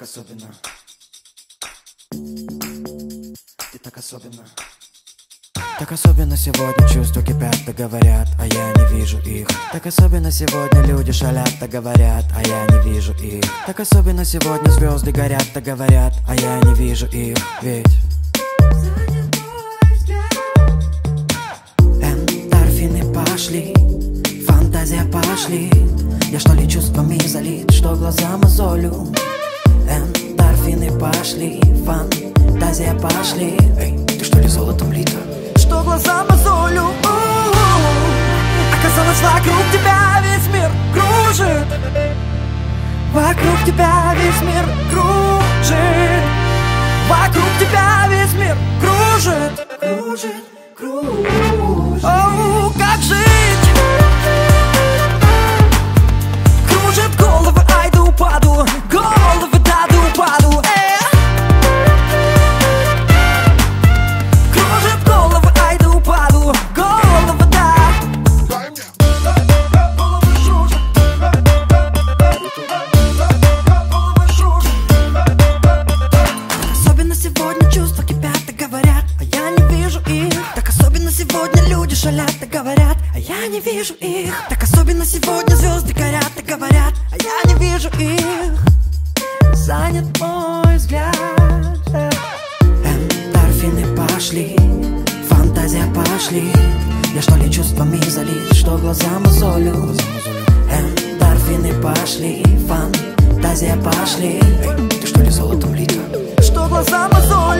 особенно. Ты так особенно. Так особенно сегодня чувства кипят, да говорят, а я не вижу их. Так особенно сегодня люди шалят, да говорят, а я не вижу их. Так особенно сегодня звезды горят, да говорят, а я не вижу их. Ведь эндорфины пошли, фантазия пошли. Я что ли чувствами залит, что глаза мозолю. Эндорфины пошли, фантазия пошли. Эй, ты что ли золотом лита? Что глаза мозолю. Оказалось, вокруг тебя весь мир кружит. Вокруг тебя весь мир кружит. Вокруг тебя весь мир кружит. Кружит, кружит. Оу, как жить? Кружит головы, ай да упаду. Головы, да да упаду. Кружит головы, ай да упаду. Головы, да. Головы шужит. Головы шужит. Особенно сегодня чувства кипят и говорят, а я не вижу их. Так особенно сегодня люди шалят и говорят, а я не вижу их. Так особенно сегодня звезды горят и говорят, а я не вижу их. Занят мой взгляд. Эндорфины пошли, фантазия пошли. Я что ли чувствами залит, что глаза мозолю. Эндорфины пошли, фантазия пошли. Эй, ты что ли золотом лита? Что глаза мозолю.